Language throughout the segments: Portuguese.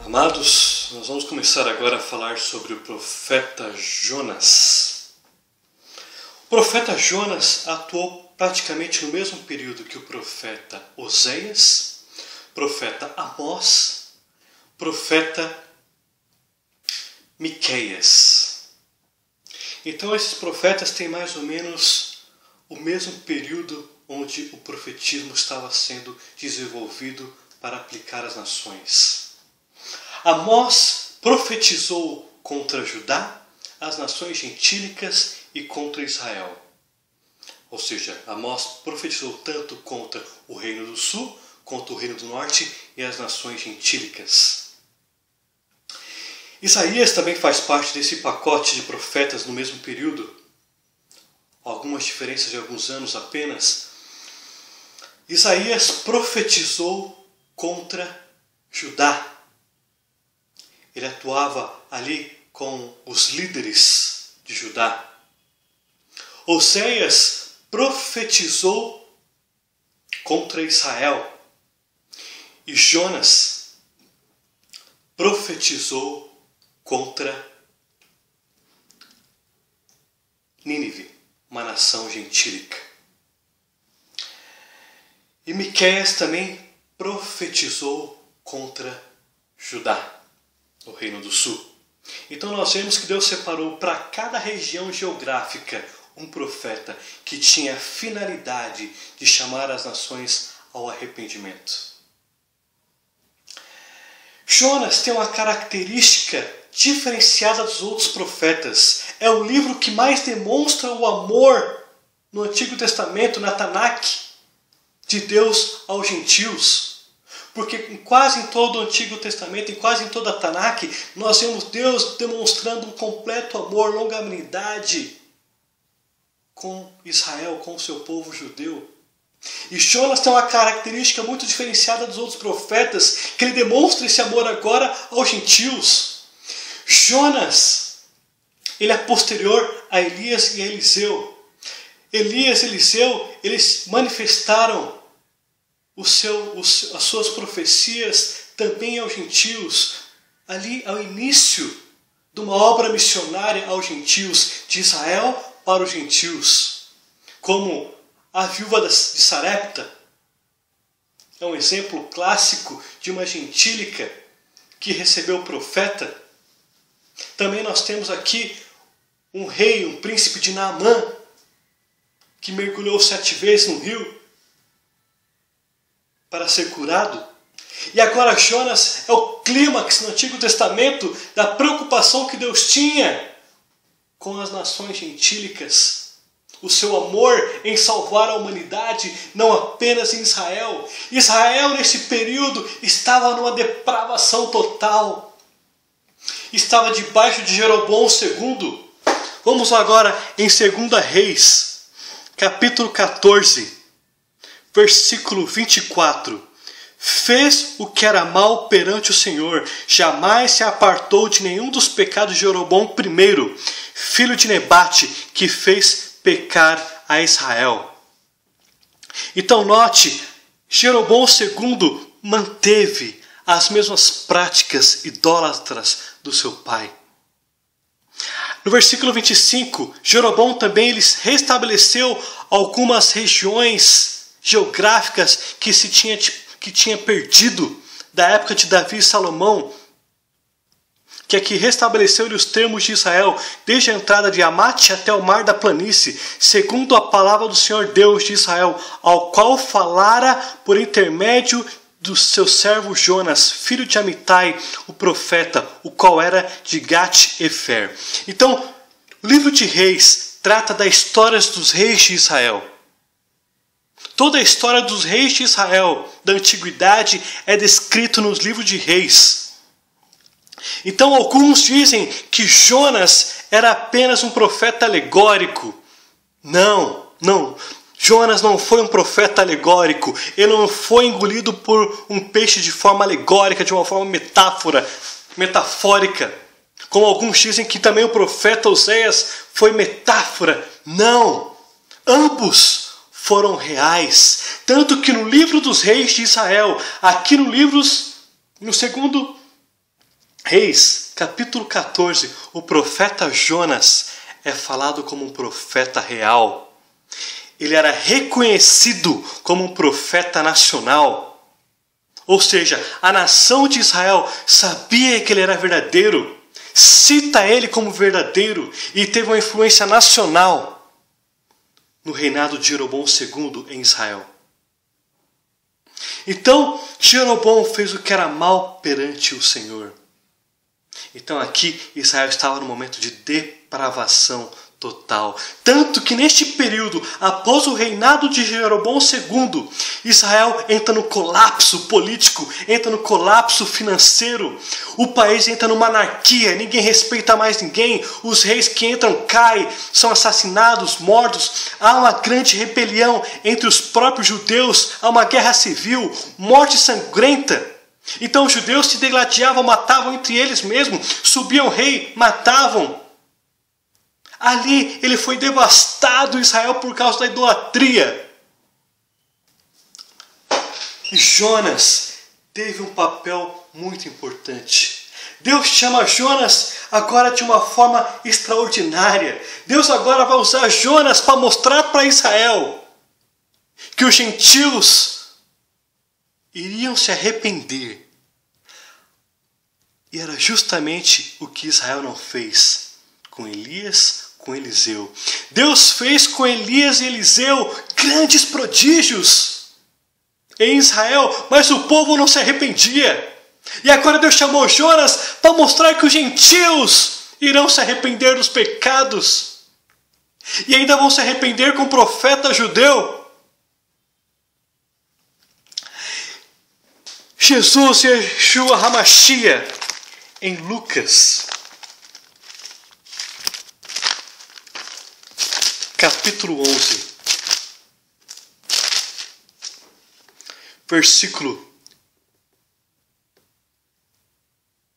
Amados, nós vamos começar agora a falar sobre o profeta Jonas. O profeta Jonas atuou praticamente no mesmo período que o profeta Oséias, profeta Amós, profeta Miqueias. Então esses profetas têm mais ou menos o mesmo período onde o profetismo estava sendo desenvolvido para aplicar às nações. Amós profetizou contra Judá, as nações gentílicas e contra Israel. Ou seja, Amós profetizou tanto contra o reino do sul, contra o reino do norte e as nações gentílicas. Isaías também faz parte desse pacote de profetas no mesmo período. Algumas diferenças de alguns anos apenas. Isaías profetizou contra Judá. Ele atuava ali com os líderes de Judá. Oséias profetizou contra Israel. E Jonas profetizou contra Nínive, uma nação gentílica. E Miqueias também profetizou contra Judá, o reino do sul. Então nós vemos que Deus separou para cada região geográfica um profeta que tinha a finalidade de chamar as nações ao arrependimento. Jonas tem uma característica diferenciada dos outros profetas. É o livro que mais demonstra o amor no Antigo Testamento, na Tanakh, de Deus aos gentios. Porque quase em todo o Antigo Testamento, em quase em toda a Tanakh, nós vemos Deus demonstrando um completo amor, longanimidade com Israel, com o seu povo judeu. E Jonas tem uma característica muito diferenciada dos outros profetas, que ele demonstra esse amor agora aos gentios. Jonas, ele é posterior a Elias e a Eliseu. Elias e Eliseu, eles manifestaram as suas profecias também aos gentios, ali ao início de uma obra missionária aos gentios, de Israel para os gentios, como a viúva de Sarepta é um exemplo clássico de uma gentílica que recebeu o profeta. Também nós temos aqui um rei, um príncipe de Naamã, que mergulhou 7 vezes no rio para ser curado. E agora Jonas é o clímax no Antigo Testamento da preocupação que Deus tinha com as nações gentílicas. O seu amor em salvar a humanidade, não apenas em Israel. Israel, nesse período, estava numa depravação total. Estava debaixo de Jeroboão II. Vamos agora em 2 Reis, capítulo 14, versículo 24. Fez o que era mal perante o Senhor, jamais se apartou de nenhum dos pecados de Jeroboão I, filho de Nebate, que fez pecar a Israel. Então note, Jeroboão II manteve as mesmas práticas idólatras do seu pai. No versículo 25, Jeroboão também restabeleceu algumas regiões geográficas que tinha perdido da época de Davi e Salomão, que aqui restabeleceu-lhe os termos de Israel, desde a entrada de Amate até o mar da planície, segundo a palavra do Senhor Deus de Israel, ao qual falara por intermédio do seu servo Jonas, filho de Amitai, o profeta, o qual era de Gat-Efer. Então, o livro de Reis trata das histórias dos reis de Israel. Toda a história dos reis de Israel da antiguidade é descrita nos livros de Reis. Então alguns dizem que Jonas era apenas um profeta alegórico. Não. Jonas não foi um profeta alegórico. Ele não foi engolido por um peixe de forma alegórica, de uma forma metafórica. Como alguns dizem que também o profeta Oséias foi metáfora. Não. Ambos foram reais. Tanto que no livro dos reis de Israel, aqui no segundo Reis, capítulo 14, o profeta Jonas é falado como um profeta real. Ele era reconhecido como um profeta nacional. Ou seja, a nação de Israel sabia que ele era verdadeiro, cita ele como verdadeiro e teve uma influência nacional no reinado de Jeroboão II em Israel. Então, Jeroboão fez o que era mal perante o Senhor. Então aqui Israel estava no momento de depravação total. Tanto que neste período, após o reinado de Jeroboão II, Israel entra no colapso político, entra no colapso financeiro. O país entra numa anarquia, ninguém respeita mais ninguém. Os reis que entram caem, são assassinados, mortos. Há uma grande rebelião entre os próprios judeus, há uma guerra civil, morte sangrenta. Então os judeus se degladiavam, matavam entre eles mesmos, subiam o rei, matavam. Ali ele foi devastado, Israel, por causa da idolatria. E Jonas teve um papel muito importante. Deus chama Jonas agora de uma forma extraordinária. Deus agora vai usar Jonas para mostrar para Israel que os gentios iriam se arrepender. E era justamente o que Israel não fez com Elias, com Eliseu. Deus fez com Elias e Eliseu grandes prodígios em Israel, mas o povo não se arrependia. E agora Deus chamou Jonas para mostrar que os gentios irão se arrepender dos pecados. E ainda vão se arrepender com o profeta judeu. Jesus, Yeshua Hamashia, em Lucas, capítulo 11, versículo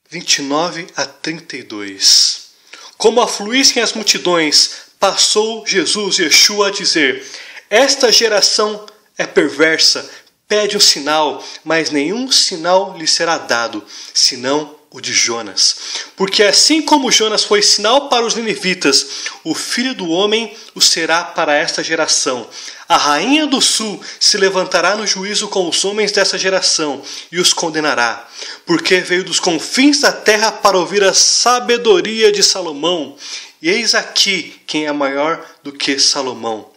29 a 32. Como afluíssem as multidões, passou Jesus, Yeshua, a dizer: esta geração é perversa, pede um sinal, mas nenhum sinal lhe será dado, senão o de Jonas. Porque assim como Jonas foi sinal para os ninivitas, o Filho do Homem o será para esta geração. A rainha do sul se levantará no juízo com os homens dessa geração e os condenará, porque veio dos confins da terra para ouvir a sabedoria de Salomão. E eis aqui quem é maior do que Salomão.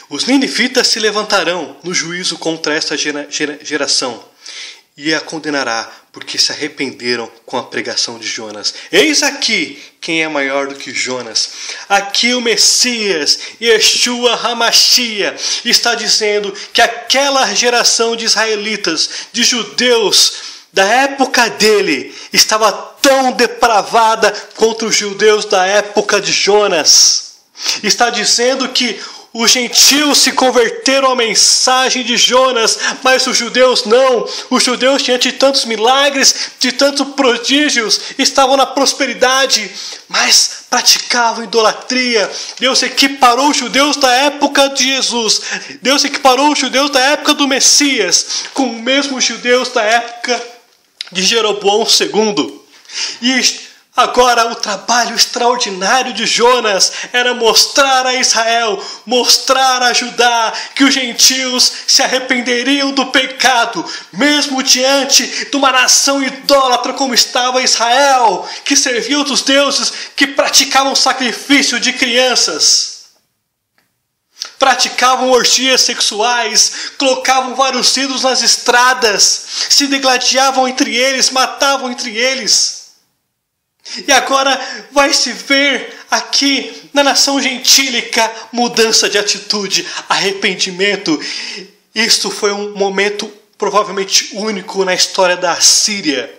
Os ninivitas se levantarão no juízo contra esta geração e a condenará, porque se arrependeram com a pregação de Jonas. Eis aqui quem é maior do que Jonas. Aqui o Messias, Yeshua Hamashia, está dizendo que aquela geração de israelitas, de judeus, da época dele, estava tão depravada contra os judeus da época de Jonas. Está dizendo que os gentios se converteram à mensagem de Jonas, mas os judeus não. Os judeus, diante de tantos milagres, de tantos prodígios, estavam na prosperidade, mas praticavam idolatria. Deus equiparou os judeus da época de Jesus, Deus equiparou os judeus da época do Messias, com os mesmos judeus da época de Jeroboão II. E agora o trabalho extraordinário de Jonas era mostrar a Israel, mostrar a Judá que os gentios se arrependeriam do pecado, mesmo diante de uma nação idólatra como estava Israel, que servia outros deuses, que praticavam sacrifício de crianças, praticavam orgias sexuais, colocavam vários ídolos nas estradas, se degladiavam entre eles, matavam entre eles. E agora vai se ver aqui na nação gentílica mudança de atitude, arrependimento. Isto foi um momento provavelmente único na história da Assíria.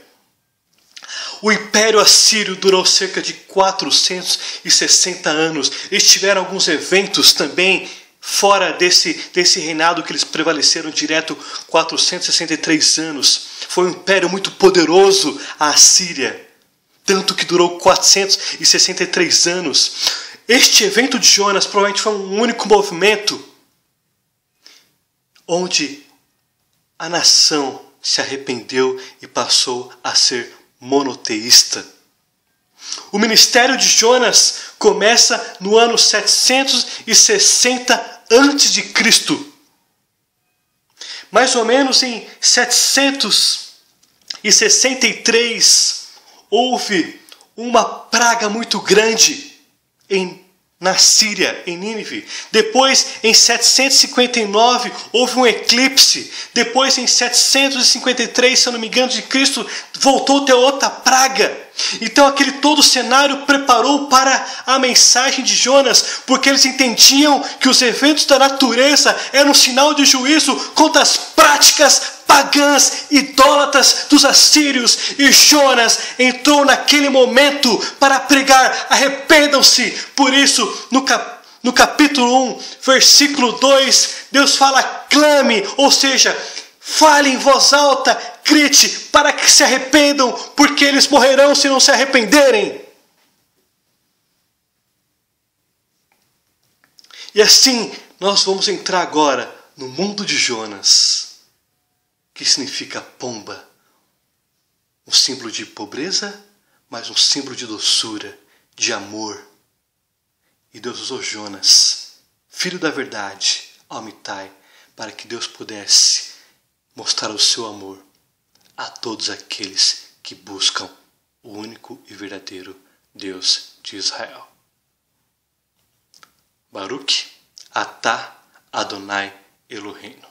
O Império Assírio durou cerca de 460 anos. Eles tiveram alguns eventos também fora desse reinado que eles prevaleceram direto 463 anos. Foi um império muito poderoso, a Assíria. Tanto que durou 463 anos. Este evento de Jonas provavelmente foi um único movimento onde a nação se arrependeu e passou a ser monoteísta. O ministério de Jonas começa no ano 760 a.C. Mais ou menos em 763 houve uma praga muito grande na Síria, em Nínive. Depois, em 759, houve um eclipse. Depois, em 753, se eu não me engano, de Cristo, voltou a ter outra praga. Então, todo cenário preparou para a mensagem de Jonas, porque eles entendiam que os eventos da natureza eram um sinal de juízo contra as práticas pagãs, idólatras dos assírios. E Jonas entrou naquele momento para pregar: arrependam-se. Por isso, no capítulo 1, versículo 2, Deus fala: clame, ou seja, fale em voz alta, grite, para que se arrependam, porque eles morrerão se não se arrependerem. E assim, nós vamos entrar agora no mundo de Jonas, que significa pomba. Um símbolo de pobreza, mas um símbolo de doçura, de amor. E Deus usou Jonas, filho da verdade, Amitai, para que Deus pudesse mostrar o seu amor a todos aqueles que buscam o único e verdadeiro Deus de Israel. Baruch atah Adonai Eloheinu.